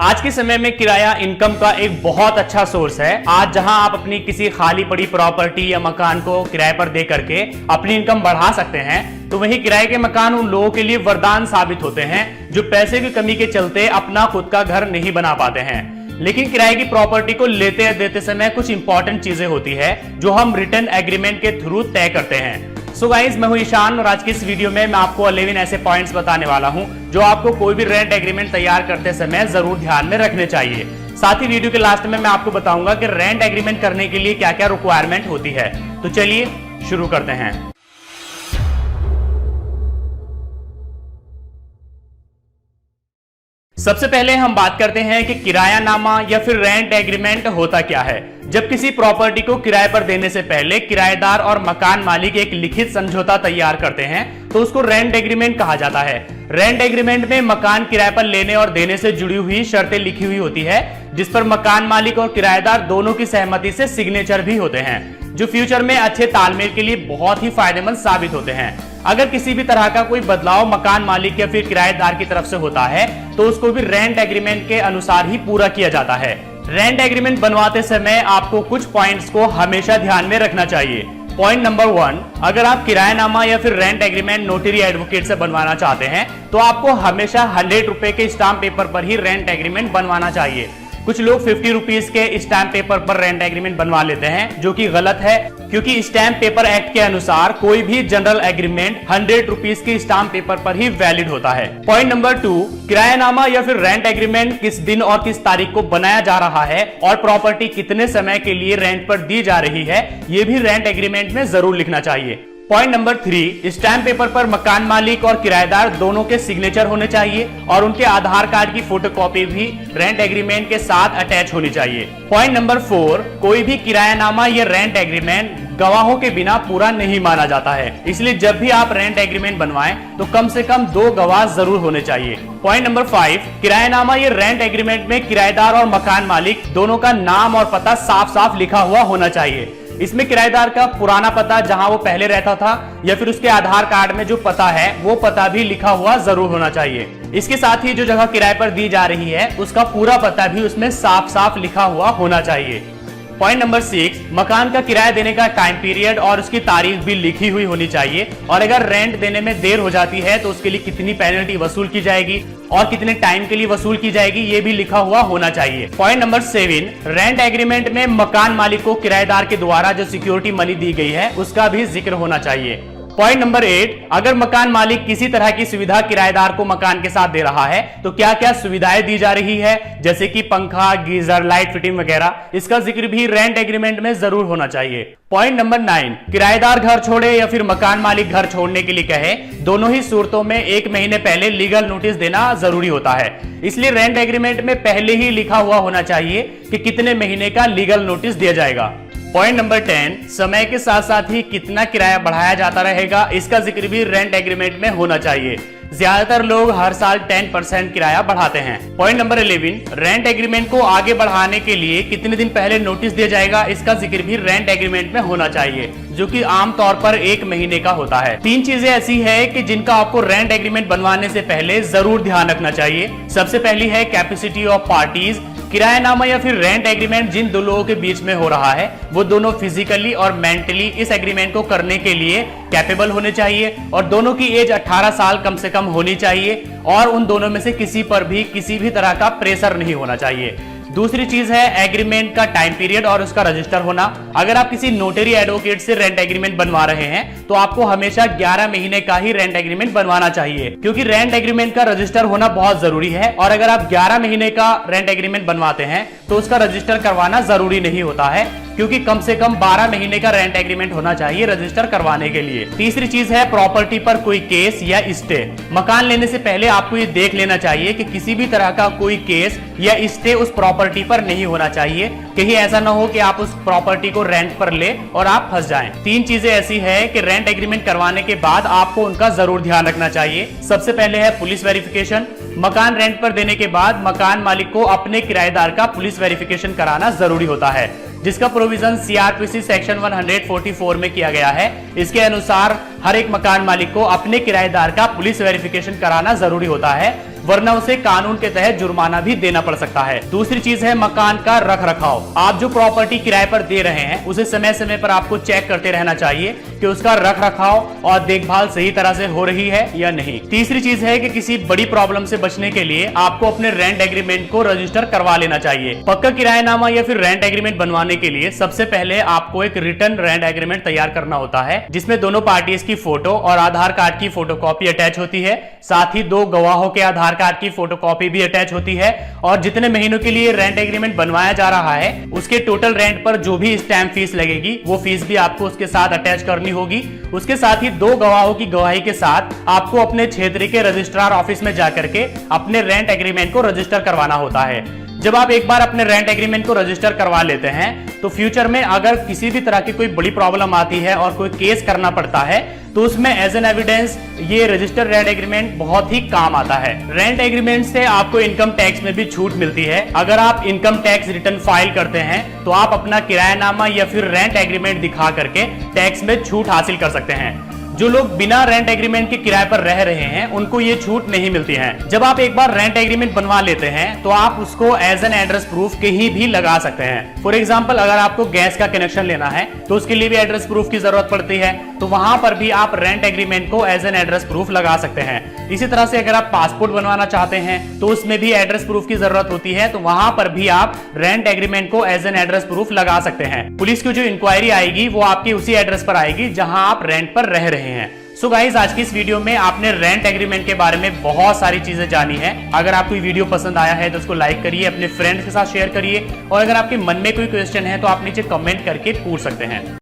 आज के समय में किराया इनकम का एक बहुत अच्छा सोर्स है। आज जहां आप अपनी किसी खाली पड़ी प्रॉपर्टी या मकान को किराए पर दे करके अपनी इनकम बढ़ा सकते हैं, तो वहीं किराए के मकान उन लोगों के लिए वरदान साबित होते हैं जो पैसे की कमी के चलते अपना खुद का घर नहीं बना पाते हैं। लेकिन किराए की प्रॉपर्टी को लेते या देते समय कुछ इंपॉर्टेंट चीजें होती है जो हम रिटर्न एग्रीमेंट के थ्रू तय करते हैं। सो गाइस, मैं हूं ईशान और आज की इस वीडियो में मैं आपको 11 ऐसे पॉइंट्स बताने वाला हूं जो आपको कोई भी रेंट एग्रीमेंट तैयार करते समय जरूर ध्यान में रखने चाहिए। साथ ही वीडियो के लास्ट में मैं आपको बताऊंगा कि रेंट एग्रीमेंट करने के लिए क्या क्या रिक्वायरमेंट होती है। तो चलिए शुरू करते हैं। सबसे पहले हम बात करते हैं कि किरायानामा या फिर रेंट एग्रीमेंट होता क्या है। जब किसी प्रॉपर्टी को किराए पर देने से पहले किराएदार और मकान मालिक एक लिखित समझौता तैयार करते हैं तो उसको रेंट एग्रीमेंट कहा जाता है। रेंट एग्रीमेंट में मकान किराए पर लेने और देने से जुड़ी हुई शर्तें लिखी हुई होती है जिस पर मकान मालिक और किराएदार दोनों की सहमति से सिग्नेचर भी होते हैं, जो फ्यूचर में अच्छे तालमेल के लिए बहुत ही फायदेमंद साबित होते हैं। अगर किसी भी तरह का कोई बदलाव मकान मालिक या फिर किराएदार की तरफ से होता है तो उसको भी रेंट एग्रीमेंट के अनुसार ही पूरा किया जाता है। रेंट एग्रीमेंट बनवाते समय आपको कुछ पॉइंट्स को हमेशा ध्यान में रखना चाहिए। पॉइंट नंबर 1, अगर आप किरायानामा या फिर रेंट एग्रीमेंट नोटरी एडवोकेट से बनवाना चाहते हैं तो आपको हमेशा 100 रुपए के स्टाम्प पेपर पर ही रेंट एग्रीमेंट बनवाना चाहिए। कुछ लोग 50 रुपीज के स्टैम्प पेपर पर रेंट एग्रीमेंट बनवा लेते हैं, जो कि गलत है, क्योंकि स्टैम्प पेपर एक्ट के अनुसार कोई भी जनरल एग्रीमेंट 100 रुपीज के स्टैम्प पेपर पर ही वैलिड होता है। पॉइंट नंबर 2, किरायानामा या फिर रेंट एग्रीमेंट किस दिन और किस तारीख को बनाया जा रहा है और प्रॉपर्टी कितने समय के लिए रेंट पर दी जा रही है, ये भी रेंट एग्रीमेंट में जरूर लिखना चाहिए। पॉइंट नंबर 3, स्टैम्प पेपर पर मकान मालिक और किराएदार दोनों के सिग्नेचर होने चाहिए और उनके आधार कार्ड की फोटोकॉपी भी रेंट एग्रीमेंट के साथ अटैच होनी चाहिए। पॉइंट नंबर 4, कोई भी किरायानामा या रेंट एग्रीमेंट गवाहों के बिना पूरा नहीं माना जाता है, इसलिए जब भी आप रेंट एग्रीमेंट बनवाएं तो कम से कम 2 गवाह जरूर होने चाहिए। पॉइंट नंबर 5, किरायानामा या रेंट एग्रीमेंट में किराएदार और मकान मालिक दोनों का नाम और पता साफ साफ लिखा हुआ होना चाहिए। इसमें किराएदार का पुराना पता जहां वो पहले रहता था या फिर उसके आधार कार्ड में जो पता है वो पता भी लिखा हुआ जरूर होना चाहिए। इसके साथ ही जो जगह किराए पर दी जा रही है उसका पूरा पता भी उसमें साफ साफ लिखा हुआ होना चाहिए। पॉइंट नंबर 6, मकान का किराया देने का टाइम पीरियड और उसकी तारीख भी लिखी हुई होनी चाहिए और अगर रेंट देने में देर हो जाती है तो उसके लिए कितनी पेनल्टी वसूल की जाएगी और कितने टाइम के लिए वसूल की जाएगी ये भी लिखा हुआ होना चाहिए। पॉइंट नंबर 7, रेंट एग्रीमेंट में मकान मालिक को किराएदार के द्वारा जो सिक्योरिटी मनी दी गई है उसका भी जिक्र होना चाहिए। पॉइंट नंबर 8, अगर मकान मालिक किसी तरह की सुविधा किराएदार को मकान के साथ दे रहा है तो क्या क्या सुविधाएं दी जा रही है, जैसे कि पंखा, गीजर, लाइट फिटिंग वगैरह, इसका जिक्र भी रेंट एग्रीमेंट में जरूर होना चाहिए। पॉइंट नंबर 9, किराएदार घर छोड़े या फिर मकान मालिक घर छोड़ने के लिए कहे, दोनों ही सूरतों में 1 महीने पहले लीगल नोटिस देना जरूरी होता है, इसलिए रेंट एग्रीमेंट में पहले ही लिखा हुआ होना चाहिए कि कितने महीने का लीगल नोटिस दिया जाएगा। पॉइंट नंबर 10, समय के साथ साथ ही कितना किराया बढ़ाया जाता रहेगा, इसका जिक्र भी रेंट एग्रीमेंट में होना चाहिए। ज्यादातर लोग हर साल 10% किराया बढ़ाते हैं। पॉइंट नंबर 11, रेंट एग्रीमेंट को आगे बढ़ाने के लिए कितने दिन पहले नोटिस दिया जाएगा, इसका जिक्र भी रेंट एग्रीमेंट में होना चाहिए, जो कि आमतौर पर 1 महीने का होता है। 3 चीजें ऐसी है कि जिनका आपको रेंट एग्रीमेंट बनवाने से पहले जरूर ध्यान रखना चाहिए। सबसे पहली है कैपेसिटी ऑफ पार्टीज। किरायानामा या फिर रेंट एग्रीमेंट जिन 2 लोगों के बीच में हो रहा है वो दोनों फिजिकली और मेंटली इस एग्रीमेंट को करने के लिए कैपेबल होने चाहिए और दोनों की एज 18 साल कम से कम होनी चाहिए और उन दोनों में से किसी पर भी किसी भी तरह का प्रेशर नहीं होना चाहिए। दूसरी चीज है एग्रीमेंट का टाइम पीरियड और उसका रजिस्टर होना। अगर आप किसी नोटरी एडवोकेट से रेंट एग्रीमेंट बनवा रहे हैं तो आपको हमेशा 11 महीने का ही रेंट एग्रीमेंट बनवाना चाहिए, क्योंकि रेंट एग्रीमेंट का रजिस्टर होना बहुत जरूरी है और अगर आप 11 महीने का रेंट एग्रीमेंट बनवाते हैं तो उसका रजिस्टर करवाना जरूरी नहीं होता है, क्योंकि कम से कम 12 महीने का रेंट एग्रीमेंट होना चाहिए रजिस्टर करवाने के लिए। तीसरी चीज है प्रॉपर्टी पर कोई केस या स्टे। मकान लेने से पहले आपको ये देख लेना चाहिए कि किसी भी तरह का कोई केस या स्टे उस प्रॉपर्टी पर नहीं होना चाहिए, कहीं ऐसा ना हो कि आप उस प्रॉपर्टी को रेंट पर ले और आप फंस जाएं। 3 चीजें ऐसी है कि रेंट एग्रीमेंट करवाने के बाद आपको उनका जरूर ध्यान रखना चाहिए। सबसे पहले है पुलिस वेरिफिकेशन। मकान रेंट पर देने के बाद मकान मालिक को अपने किराएदार का पुलिस वेरिफिकेशन कराना जरूरी होता है, जिसका प्रोविजन सीआरपीसी सेक्शन 144 में किया गया है। इसके अनुसार हर एक मकान मालिक को अपने किराएदार का पुलिस वेरिफिकेशन कराना जरूरी होता है, वरना उसे कानून के तहत जुर्माना भी देना पड़ सकता है। दूसरी चीज है मकान का रख रखाव। आप जो प्रॉपर्टी किराए पर दे रहे हैं उसे समय समय पर आपको चेक करते रहना चाहिए कि उसका रख रखाव और देखभाल सही तरह से हो रही है या नहीं। तीसरी चीज है कि किसी बड़ी प्रॉब्लम से बचने के लिए आपको अपने रेंट एग्रीमेंट को रजिस्टर करवा लेना चाहिए। पक्का किरायानामा या फिर रेंट एग्रीमेंट बनवाने के लिए सबसे पहले आपको एक रिटन रेंट एग्रीमेंट तैयार करना होता है, जिसमें दोनों पार्टीज की फोटो और आधार कार्ड की फोटोकॉपी अटैच होती है। साथ ही 2 गवाहों के आधार कार्ड की फोटोकॉपी भी अटैच होती है और जितने महीनों के लिए रेंट एग्रीमेंट बनवाया जा रहा है उसके टोटल रेंट पर जो भी स्टैंप फीस लगेगी वो फीस भी आपको उसके साथ अटैच करनी होगी। उसके साथ ही 2 गवाहों की गवाही के साथ आपको अपने क्षेत्र के रजिस्ट्रार ऑफिस में जाकर के अपने रेंट एग्रीमेंट को रजिस्टर करवाना होता है। जब आप एक बार अपने रेंट एग्रीमेंट को रजिस्टर करवा लेते हैं तो फ्यूचर में अगर किसी भी तरह की कोई बड़ी प्रॉब्लम आती है और कोई केस करना पड़ता है तो उसमें एज एन एविडेंस ये रजिस्टर्ड रेंट एग्रीमेंट बहुत ही काम आता है। रेंट एग्रीमेंट से आपको इनकम टैक्स में भी छूट मिलती है। अगर आप इनकम टैक्स रिटर्न फाइल करते हैं तो आप अपना किरायानामा या फिर रेंट एग्रीमेंट दिखा करके टैक्स में छूट हासिल कर सकते हैं। जो लोग बिना रेंट एग्रीमेंट के किराए पर रह रहे हैं उनको ये छूट नहीं मिलती है। जब आप एक बार रेंट एग्रीमेंट बनवा लेते हैं तो आप उसको एज एन एड्रेस प्रूफ कहीं भी लगा सकते हैं। फॉर एग्जांपल अगर आपको गैस का कनेक्शन लेना है तो उसके लिए भी एड्रेस प्रूफ की जरूरत पड़ती है, तो वहां पर भी आप रेंट एग्रीमेंट को एज एन एड्रेस प्रूफ लगा सकते हैं। इसी तरह से अगर आप पासपोर्ट बनवाना चाहते हैं तो उसमें भी एड्रेस प्रूफ की जरूरत होती है, तो वहां पर भी आप रेंट एग्रीमेंट को एज एन एड्रेस प्रूफ लगा सकते हैं। पुलिस की जो इंक्वायरी आएगी वो आपकी उसी एड्रेस पर आएगी जहां आप रेंट पर रह रहे हैं। सो गाइस, आज की इस वीडियो में आपने रेंट एग्रीमेंट के बारे में बहुत सारी चीजें जानी है। अगर आपको ये वीडियो पसंद आया है तो उसको लाइक करिए, अपने फ्रेंड्स के साथ शेयर करिए और अगर आपके मन में कोई क्वेश्चन है तो आप नीचे कमेंट करके पूछ सकते हैं।